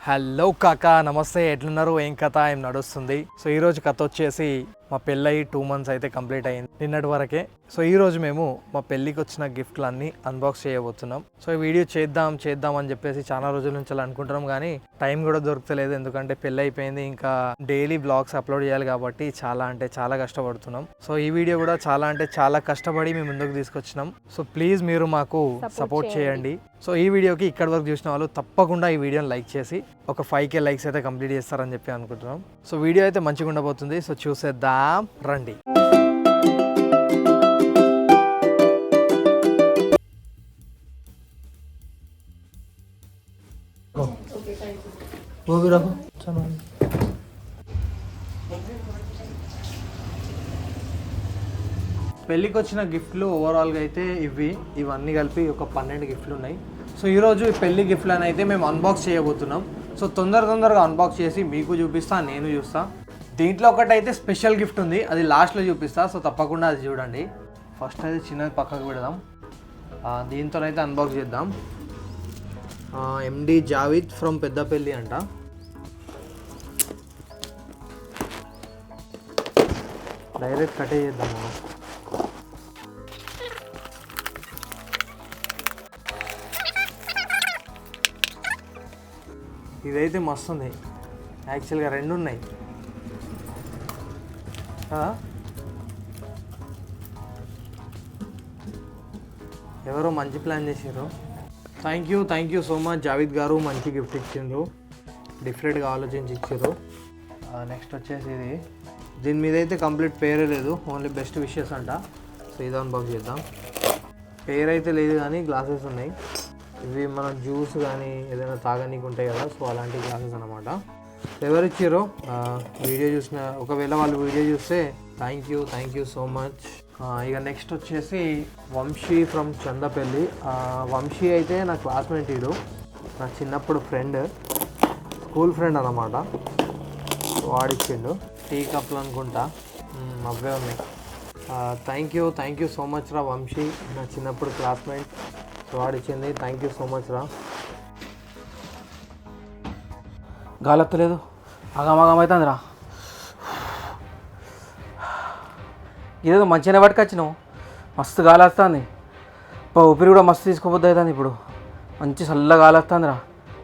Hello కాకా, నమస్తే. ఎట్లున్నారు? ఏం కథ ఏం నడుస్తుంది? సో ఈరోజు కథ వచ్చేసి మా పెళ్ళి 2 months అయితే కంప్లీట్ అయింది నిన్నటి వరకే. సో ఈరోజు మేము మా పెళ్ళికి వచ్చిన గిఫ్ట్లన్నీ అన్బాక్స్ చేయబోతున్నాం. సో ఈ వీడియో చేద్దాం అని చెప్పేసి చాలా రోజుల నుంచి అలా అనుకుంటున్నాం, కానీ టైం కూడా దొరకలేదు. ఎందుకంటే పెళ్ళి అయిపోయింది, ఇంకా డైలీ బ్లాగ్స్ అప్లోడ్ చేయాలి కాబట్టి చాలా కష్టపడుతున్నాం. సో ఈ వీడియో కూడా చాలా కష్టపడి మేము ముందుకు తీసుకొచ్చినాం. సో ప్లీజ్ మీరు మాకు సపోర్ట్ చేయండి. సో ఈ వీడియోకి ఇక్కడి వరకు చూసిన వాళ్ళు తప్పకుండా ఈ వీడియోని లైక్ చేసి ఒక 5K లైక్స్ అయితే కంప్లీట్ చేస్తారని చెప్పి అనుకుంటున్నాం. సో వీడియో అయితే మంచిగా ఉండబోతుంది. సో చూసేద్దాం రండి. పెళ్ళికి వచ్చిన గిఫ్ట్లు ఓవరాల్గా అయితే ఇవన్నీ కలిపి ఒక 12 గిఫ్ట్లు ఉన్నాయి. సో ఈరోజు ఈ పెళ్లి గిఫ్ట్లను అయితే మేము అన్బాక్స్ చేయబోతున్నాం. సో తొందరగా అన్బాక్స్ చేసి మీకు చూపిస్తా, నేను చూస్తా. దీంట్లో ఒకటైతే స్పెషల్ గిఫ్ట్ ఉంది, అది లాస్ట్లో చూపిస్తా. సో తప్పకుండా అది చూడండి. ఫస్ట్ అయితే చిన్నది పక్కకు పెడదాం, దీంతోనైతే అన్బాక్స్ చేద్దాం. ఎండి జావిద్ ఫ్రమ్ పెద్దపల్లి అంట. డైరెక్ట్ కటే చేద్దాం మనం. ఇదైతే మస్తు ఉంది. యాక్చువల్గా 2 ఉన్నాయి. ఎవరో మంచి ప్లాన్ చేసారు. Thank you so much Javid గారు, మంచి గిఫ్ట్ ఇచ్చిండ్రు, డిఫరెంట్గా ఆలోచించి ఇచ్చారు. నెక్స్ట్ వచ్చేసి దీని మీద అయితే కంప్లీట్ పేరే లేదు, ఓన్లీ బెస్ట్ విషెస్ అంట. సో ఇది అన్బాక్స్ చేద్దాం. పేరు అయితే లేదు కానీ గ్లాసెస్ ఉన్నాయి. ఇవి మనం జ్యూస్ కానీ ఏదైనా తాగనీకి ఉంటాయి కదా, సో అలాంటి గ్లాసెస్ అనమాట. ఎవరు ఇచ్చారో వీడియో చూసిన, ఒకవేళ వాళ్ళు వీడియో చూస్తే థ్యాంక్ యూ సో మచ్. ఇక నెక్స్ట్ వచ్చేసి వంశీ ఫ్రమ్ చందపల్లి. వంశీ అయితే నా క్లాస్మేట్, నా చిన్నప్పుడు ఫ్రెండ్, స్కూల్ ఫ్రెండ్ అన్నమాట. వాడిచ్చిండు టీ కప్లు అనుకుంటా, అవే ఉన్నాయి. థ్యాంక్ యూ సో మచ్ రా వంశీ, నా చిన్నప్పుడు క్లాస్మేట్. వాడిచ్చింది, థ్యాంక్ యూ సో మచ్ రా. గాలెత్తలేదు, అగమవుతుంది రా. ఇదేదో మంచిగానే పట్టుకొచ్చినావు, మస్తు గాలి వస్తుంది. ఊపిరి కూడా మస్తు తీసుకోబోద్దు అవుతుంది. ఇప్పుడు మంచి చల్లగా గాలి వస్తుంది రా,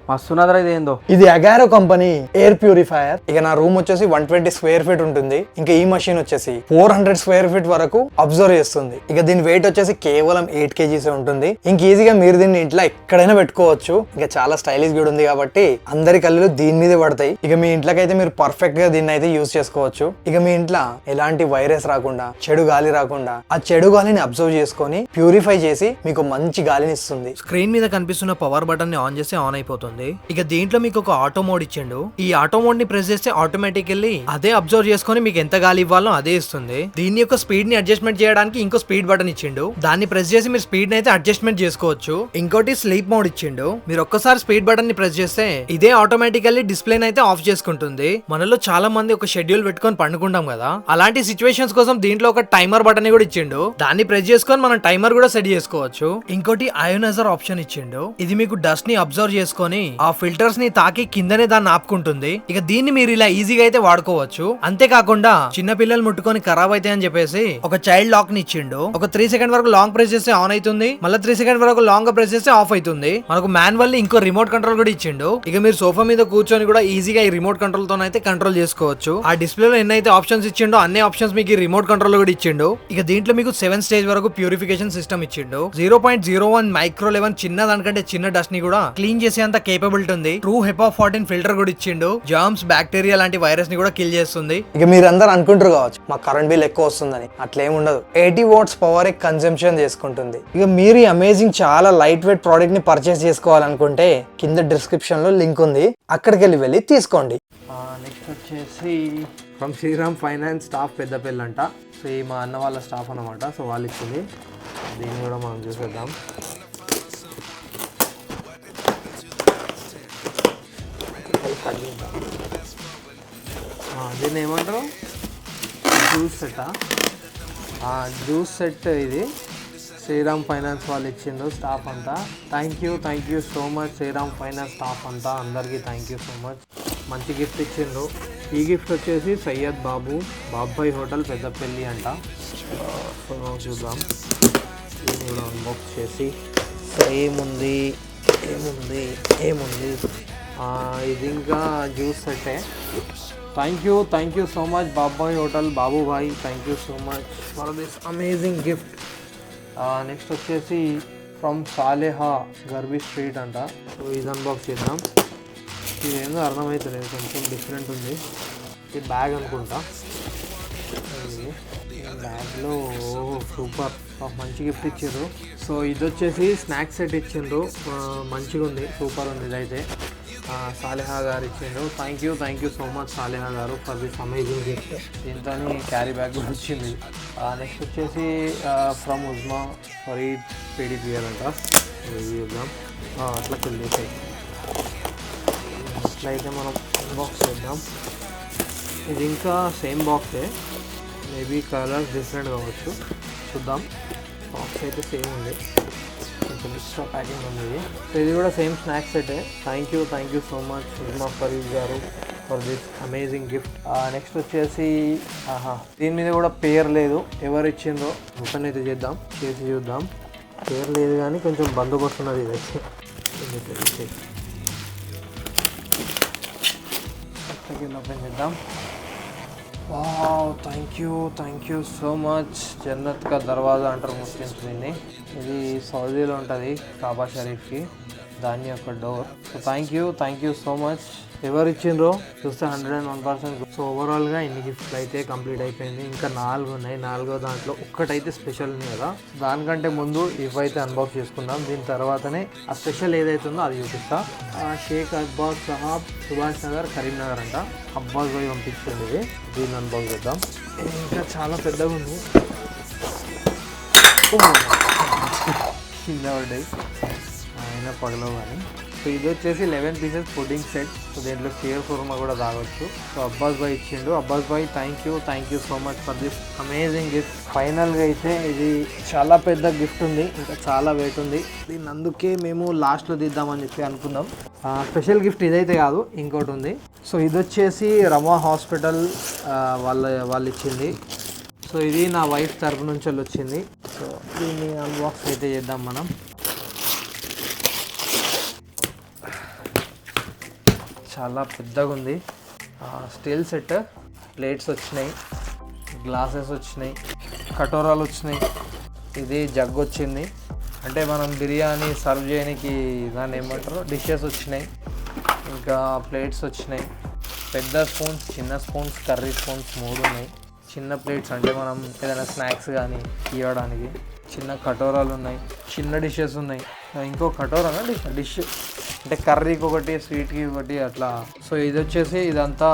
మస్తున్నదిరా. ఇది ఏందో, ఇది అగారో కంపెనీ ఎయిర్ ప్యూరిఫైయర్. ఇక నా రూమ్ వచ్చేసి 120 స్క్వేర్ ఫీట్ ఉంటుంది. ఇంకా ఈ మషిన్ వచ్చేసి 400 స్క్వేర్ ఫీట్ వరకు అబ్జర్వ్ చేస్తుంది. ఇక దీని వెయిట్ వచ్చేసి కేవలం 8 kgs ఉంటుంది. ఇంక ఈజీగా మీరు దీన్ని ఇంట్లో ఎక్కడైనా పెట్టుకోవచ్చు. ఇక చాలా స్టైలిష్ కూడా ఉంది కాబట్టి అందరి కళ్ళు దీని మీదే పడతాయి. ఇక మీ ఇంట్లోకైతే మీరు పర్ఫెక్ట్ గా దీన్ని అయితే యూజ్ చేసుకోవచ్చు. ఇక మీ ఇంట్లో ఎలాంటి వైరస్ రాకుండా, చెడు గాలి రాకుండా, ఆ చెడు గాలిని అబ్జర్వ్ చేసుకొని ప్యూరిఫై చేసి మీకు మంచి గాలిని ఇస్తుంది. స్క్రీన్ మీద కనిపిస్తున్న పవర్ బటన్ ని ఆన్ చేస్తే ఆన్ అయిపోతుంది. ఇక దీంట్లో మీకు ఒక ఆటో మోడ్ ఇచ్చిండు. ఈ ఆటో మోడ్ ని ప్రెస్ చేస్తే ఆటోమేటికల్లీ అదే అబ్జర్వ్ చేసుకొని మీకు ఎంత గాలి ఇవ్వాలో అదే ఇస్తుంది. దీని యొక్క స్పీడ్ ని అడ్జస్ట్మెంట్ చేయడానికి ఇంకో స్పీడ్ బటన్ ఇచ్చిండు. దాన్ని ప్రెస్ చేసి మీరు స్పీడ్ ని అయితే అడ్జస్ట్మెంట్ చేసుకోవచ్చు. ఇంకోటి స్లీప్ మోడ్ ఇచ్చిండు. మీరు ఒక్కసారి స్పీడ్ బటన్ ని ప్రెస్ చేస్తే ఇదే ఆటోమేటికల్లీ డిస్ప్లే అయితే ఆఫ్ చేసుకుంటుంది. మనలో చాలా మంది ఒక షెడ్యూల్ పెట్టుకొని పండుకుంటాం కదా, అలాంటి సిచ్యువేషన్స్ కోసం దీంట్లో ఒక టైమర్ బటన్ కూడా ఇచ్చిండు. దాన్ని ప్రెస్ చేసుకొని మనం టైమర్ కూడా సెట్ చేసుకోవచ్చు. ఇంకోటి అయోనైజర్ ఆప్షన్ ఇచ్చిండు. ఇది మీకు డస్ట్ ని అబ్జర్వ్ చేసుకొని ఆ ఫిల్టర్స్ ని తాకి కిందనే దాన్ని ఆపుకుంటుంది. ఇక దీన్ని మీరు ఇలా ఈజీగా అయితే వాడుకోవచ్చు. అంతేకాకుండా చిన్న పిల్లలు ముట్టుకొని ఖరాబ్ అయితే అని చెప్పేసి ఒక చైల్డ్ లాక్ ని ఇచ్చిండు. ఒక 3 సెకండ్ వరకు లాంగ్ ప్రెస్ చేస్తే ఆన్ అవుతుంది, మళ్ళీ 3 సెకండ్ వరకు లాంగ్ ప్రెస్ చేస్తే ఆఫ్ అవుతుంది. మనకు మాన్యువల్ ఇంకో రిమోట్ కంట్రోల్ కూడా ఇచ్చిండు. ఇక మీరు సోఫా మీద కూర్చొని కూడా ఈజీగా ఈ రిమోట్ కంట్రోల్ తో అయితే కంట్రోల్ చేసుకోవచ్చు. ఆ డిస్ప్లే లో ఎన్నైతే ఆప్షన్స్ ఇచ్చిండో అన్ని ఆప్షన్స్ మీకు ఈ రిమోట్ కంట్రోల్ కూడా ఇచ్చిండు. ఇక దీంట్లో మీకు 7 స్టేజ్ వరకు ప్యూరిఫికేషన్ సిస్టమ్ ఇచ్చిండు. 0.01 మైక్రో లెవెల్ చిన్న దానికంటే చిన్న డస్ట్ ని కూడా క్లీన్ చేసేంత కేపబిలిటీ ఉంది. ట్రూ HEPA 14 ఫిల్టర్ కూడా ఇచ్చిండు. జర్మ్స్, బ్యాక్టీరియా లాంటి వైరస్ ని కూడా కిల్ చేస్తుంది. ఇక మీరందరూ అనుకుంటారు కావచ్చు మా కరెంట్ బిల్ ఎక్కువ వస్తుందని, అట్లేం ఉండదు. 80 watts పవర్ కన్సంప్షన్ చేసుకుంటుంది. ఇక మీరు ఈ అమేజింగ్ చాలా లైట్ వెయిట్ ప్రోడక్ట్ ని పర్చేస్ చేసుకోవాలనుకుంటే కింద డిస్క్రిప్షన్ లో లింక్ ఉంది, అక్కడికి వెళ్ళి తీసుకోండి. నెక్స్ట్ వచ్చేసి from Shriram Finance staff Peddapalli అంట. సో ఈ మా అన్న వాళ్ళ స్టాఫ్ అనమాట. సో వాళ్ళు ఇచ్చింది, దీన్ని కూడా మనం చూసేద్దాం. దీన్ని ఏమంటారు, జ్యూస్ సెట్టా? జ్యూస్ సెట్ ఇది శ్రీరామ్ ఫైనాన్స్ వాళ్ళు ఇచ్చిండ్రు స్టాఫ్ అంతా. Thank you so much Shriram Finance staff అంతా, అందరికీ థ్యాంక్ యూ సో మచ్. మంచి గిఫ్ట్ ఇచ్చిండ్రు. ఈ గిఫ్ట్ వచ్చేసి సయ్యద్ బాబాయ్ హోటల్ పెద్దపల్లి అంట. సో చూద్దాం, ఇది కూడా అన్బాక్స్ చేసి. సో ఏముంది ఇది ఇంకా జ్యూస్ సెట్టే. Thank you so much Babai hotel Babubhai, thank you so much for this amazing gift. Next వచ్చేసి ఫ్రమ్ సాలేహా గర్బీ స్ట్రీట్ అంట. సో ఇది అన్బాక్స్ చేద్దాం. ఇది ఏందో అర్థమవుతలేదు, కొంచెం డిఫరెంట్ ఉంది. ఇది బ్యాగ్ అనుకుంటా. బ్యాగ్లో సూపర్ మంచి గిఫ్ట్ ఇచ్చారు. సో ఇది వచ్చేసి స్నాక్స్ సెట్ ఇచ్చిండ్రు, మంచిగా ఉంది, సూపర్ ఉంది. ఇదైతే సాలేహా గారు ఇచ్చిండ్రు. థ్యాంక్ యూ సో మచ్ సాలేహా గారు ఫర్ దిస్ అమేజింగ్ గిఫ్ట్. దీంతో క్యారీ బ్యాగ్ కూడా వచ్చింది. నెక్స్ట్ వచ్చేసి ఫ్రమ్ ఉజ్మా ఫరీద్ పీడిపియర్ అంట. చూద్దాం, అట్లా వెళ్ళేసాయి. అట్లయితే మనం అన్బాక్స్ చేద్దాం. ఇది ఇంకా సేమ్ బాక్సే, మేబీ కలర్స్ డిఫరెంట్ కావచ్చు, చూద్దాం. బాక్స్ అయితే సేమ్ ఉంది, కొంచెం ఎక్స్ట్రా ప్యాకింగ్ ఉంది ఇది. సో ఇది కూడా సేమ్ స్నాక్స్ సెటే. Thank you so much Uzma Farid గారు for this amazing gift. Next వచ్చేసి దీని మీద కూడా పేరు లేదు, ఎవరు ఇచ్చిందో ఓపెన్ అయితే చేసి చూద్దాం. పేరు లేదు కానీ కొంచెం బందోబస్తు ఉన్నది ఇది వచ్చి. ఓపెన్ చేద్దాం. Wow, thank you so much. Jannat కా దర్వాజా అంటారు ముస్లిమ్స్ దీన్ని. ఇది సౌదీలో ఉంటుంది, కాబా షరీఫ్కి, దాని యొక్క door. So thank you so much. ఎవరు ఇచ్చిండ్రో చూస్తే 101%. సో ఓవరాల్గా ఇన్ని గిఫ్ట్లు అయితే కంప్లీట్ అయిపోయింది. ఇంకా 4 ఉన్నాయి. 4వ దాంట్లో ఒక్కటైతే స్పెషల్ ఉంది కదా, దానికంటే ముందు ఇవైతే అన్బాక్స్ చేసుకుందాం. దీని తర్వాతనే ఆ స్పెషల్ ఏదైతే ఉందో అది చూపిస్తా. షేక్ అబ్బాస్ సహాబ్ సుభాష్ నగర్ కరీంనగర్ అంట. అబ్బాస్ భాయ్ పంపించండి ఇది. దీన్ని అన్బాక్స్ చేద్దాం. ఇంకా చాలా పెద్దగా ఉంది, కింద పడ్డాయి అయినా పగలవు కానీ. సో ఇది వచ్చేసి 11 పీసెస్ పుడ్డింగ్ సెట్. సో దీంట్లో షేర్ కుర్మా కూడా తాగొచ్చు. సో అబ్బాస్ భాయ్ ఇచ్చిండు. Abbas bhai thank you so much for this amazing gift. ఫైనల్గా అయితే ఇది చాలా పెద్ద గిఫ్ట్ ఉంది, ఇంకా చాలా వెయిట్ ఉంది. దీన్ని అందుకే మేము లాస్ట్లో తీద్దామని చెప్పి అనుకున్నాం. స్పెషల్ గిఫ్ట్ ఇదైతే కాదు, ఇంకోటి ఉంది. సో ఇది వచ్చేసి రమా హాస్పిటల్ వాళ్ళు ఇచ్చింది. సో ఇది నా వైఫ్ తరపు నుంచి వచ్చింది. సో దీన్ని అన్బాక్స్ అయితే చేద్దాం మనం. చాలా పెద్దగా ఉంది. స్టీల్ సెట్, ప్లేట్స్ వచ్చినాయి, గ్లాసెస్ వచ్చినాయి, కటోరాలు వచ్చినాయి, ఇది జగ్ వచ్చింది. అంటే మనం బిర్యానీ సర్వ్ చేయడానికి దాన్ని ఏమంటారు, డిషెస్ వచ్చినాయి, ఇంకా ప్లేట్స్ వచ్చినాయి, పెద్ద స్పూన్స్, చిన్న స్పూన్స్, కర్రీ స్పూన్స్ 3 ఉన్నాయి. చిన్న ప్లేట్స్ అంటే మనం ఏదైనా స్నాక్స్ కానీ ఇవ్వడానికి. చిన్న కటోరాలు ఉన్నాయి, చిన్న డిషెస్ ఉన్నాయి. ఇంకో కటోరా డిష్ అంటే కర్రీకి ఒకటి, స్వీట్కి ఒకటి అట్లా. సో ఇది వచ్చేసి ఇదంతా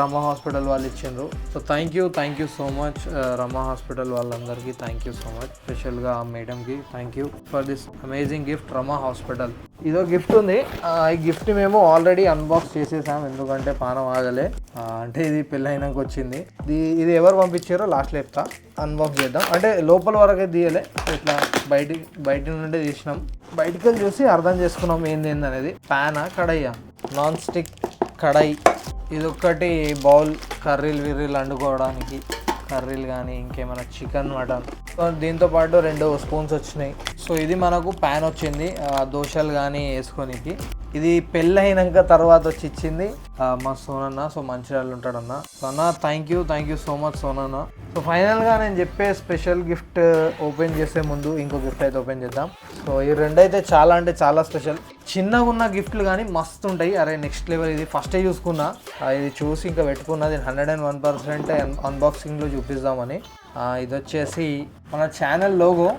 రమా హాస్పిటల్ వాళ్ళు ఇచ్చిండ్రు. So thank you so much Rama hospital వాళ్ళందరికీ థ్యాంక్ యూ సో మచ్. స్పెషల్గా మేడంకి thank you for this amazing gift Rama hospital. ఇదో గిఫ్ట్ ఉంది. ఈ గిఫ్ట్ మేము ఆల్రెడీ అన్బాక్స్ చేసేసాం, ఎందుకంటే పానం ఆగలే. అంటే ఇది పెళ్ళైనాక వచ్చింది. ఇది ఎవరు పంపించారో లాస్ట్లో చెప్తా. అన్బాక్స్ చేద్దాం. అంటే లోపల వరకే తీయలే, ఇట్లా బయట నుండి తీసినాం. బయటికి వెళ్ళి చూసి అర్థం చేసుకున్నాం ఏంది అనేది. ప్యానా కడాయా, నాన్ స్టిక్ కడాయి. ఇది ఒక్కటి బౌల్, కర్రీలు వండుకోవడానికి, కర్రీలు కానీ ఇంకేమైనా చికెన్, మటన్. సో దీంతో పాటు 2 స్పూన్స్ వచ్చినాయి. సో ఇది మనకు ప్యాన్ వచ్చింది దోశలు కానీ వేసుకోనికి. ఇది పెళ్ళి అయినాక తర్వాత వచ్చి ఇచ్చింది మా సోనన్న. సో మంచిర్యాలలో ఉంటాడన్న. సో అన్న థ్యాంక్ యూ సో మచ్ సోనన్న. సో ఫైనల్గా నేను చెప్పే స్పెషల్ గిఫ్ట్ ఓపెన్ చేసే ముందు ఇంకో గిఫ్ట్ అయితే ఓపెన్ చేద్దాం. సో ఈ 2 అయితే చాలా అంటే చాలా స్పెషల్. చిన్నగా ఉన్న గిఫ్ట్లు కానీ మస్తు ఉంటాయి. అరే నెక్స్ట్ లెవెల్. ఇది ఫస్టే చూసుకున్నా, ఇది చూసి ఇంకా పెట్టుకున్నది 101% అన్బాక్సింగ్లో చూపిద్దామని. ఇది వచ్చేసి మన channel logo,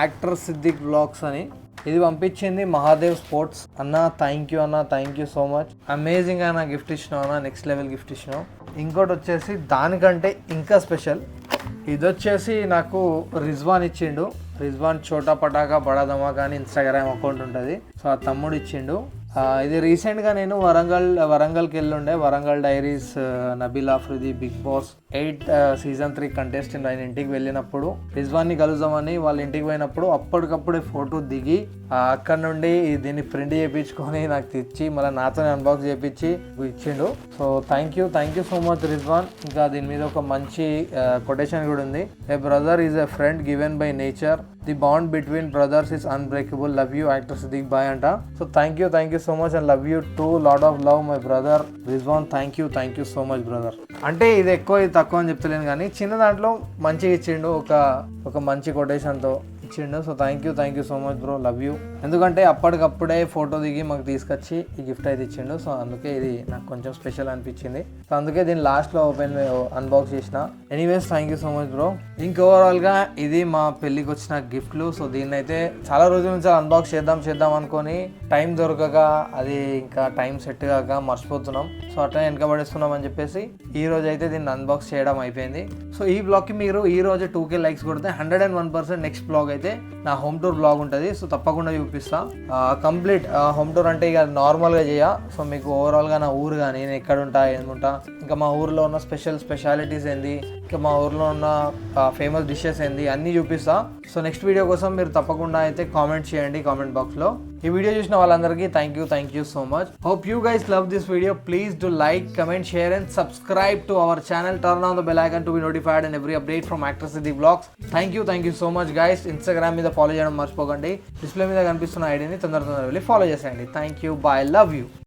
actor Siddiq blogs అని. ఇది పంపించింది మహాదేవ్ స్పోర్ట్స్. అన్న thank you so much. Amazing అన్న గిఫ్ట్ ఇచ్చినావు అన్న, నెక్స్ట్ లెవెల్ గిఫ్ట్ ఇచ్చినావు. ఇంకోటి వచ్చేసి దానికంటే ఇంకా స్పెషల్. ఇది వచ్చేసి నాకు రిజ్వాన్ ఇచ్చిండు. రిజ్వాన్ చోటా పటాకా బడా ధమాకా అని ఇన్స్టాగ్రామ్ అకౌంట్ ఉంటుంది. సో ఆ తమ్ముడు ఇచ్చిండు. ఇది రీసెంట్గా నేను వరంగల్కి వెళ్ళుండే. Warangal diaries Nabeel Afridi Bigg Boss 8 season 3 contestant ఆయన ఇంటికి వెళ్ళినప్పుడు రిజ్వాన్ని కలుద్దామని వాళ్ళ ఇంటికి పోయినప్పుడు అప్పటికప్పుడే ఫోటో దిగి అక్కడ నుండి దీన్ని ప్రింట్ చేయించుకొని నాకు తెచ్చి మళ్ళీ నాతోనే అన్బాక్స్ చేయించి ఇచ్చిండు. So thank you so much Rizwan. ఇంకా దీని మీద ఒక మంచి కొటేషన్ కూడా ఉంది. A brother is a friend given by nature, the bond between brothers is unbreakable, love you actor Siddiq bhai అంట. So thank you so much and love you too, lot of love my brother Rizwan. Thank you so much brother. అంటే ఇది ఎక్కువ ఇది తక్కువ అని చెప్తలేను కానీ చిన్న దాంట్లో మంచిగా ఇచ్చిండు, ఒక మంచి కొటేషన్తో ఇచ్చిండు. So thank you so much bro, love you. ఎందుకంటే అప్పటికప్పుడే ఫోటో దిగి మాకు తీసుకొచ్చి ఈ గిఫ్ట్ అయితే ఇచ్చిండు. సో అందుకే ఇది నాకు కొంచెం స్పెషల్ అనిపించింది. సో అందుకే దీన్ని లాస్ట్లో అన్బాక్స్ చేసిన. Anyways thank you so much bro. ఇంక ఓవరాల్గా ఇది మా పెళ్ళికి వచ్చిన గిఫ్ట్లు. సో దీన్ని అయితే చాలా రోజుల నుంచి అన్బాక్స్ చేద్దాం అనుకొని టైం దొరకక అది ఇంకా టైం సెట్ కాక మర్చిపోతున్నాం. సో అట్లా వెనకబడిస్తున్నాం అని చెప్పేసి ఈ రోజు అయితే దీన్ని అన్బాక్స్ చేయడం అయిపోయింది. సో ఈ బ్లాగ్కి మీరు ఈ రోజు 2K లైక్స్ కొడితే 101% నెక్స్ట్ బ్లాగ్ అయితే నా హోమ్ టూర్ బ్లాగ్ ఉంటుంది. సో తప్పకుండా చూపిస్తా. కంప్లీట్ హోమ్ టూర్ అంటే ఇక నార్మల్గా చేయ. సో మీకు ఓవరాల్గా నా ఊరు కానీ నేను ఎక్కడ ఉంటా ఏముంటా, ఇంకా మా ఊర్లో ఉన్న స్పెషాలిటీస్ ఏంది, ఇంకా మా ఊర్లో ఉన్న ఫేమస్ డిషెస్ ఏంది అన్నీ చూపిస్తా. సో నెక్స్ట్ వీడియో కోసం మీరు తప్పకుండా అయితే కామెంట్ చేయండి కామెంట్ బాక్స్లో. ఈ వీడియో చూసిన వాళ్ళందరికీ thank you so much. Hope you guys love this video. Please do like, comment, share and subscribe to our channel. Turn on the bell icon to be notified and every update from actor Siddiq blogs. Thank you so much guys. Instagram మీద follow చేయడం మర్చిపోకండి. Display మీద కనిపిస్తున్న ఐడిని తొందరగా వెళ్ళి follow చేసేయండి. Thank you, bye, love you.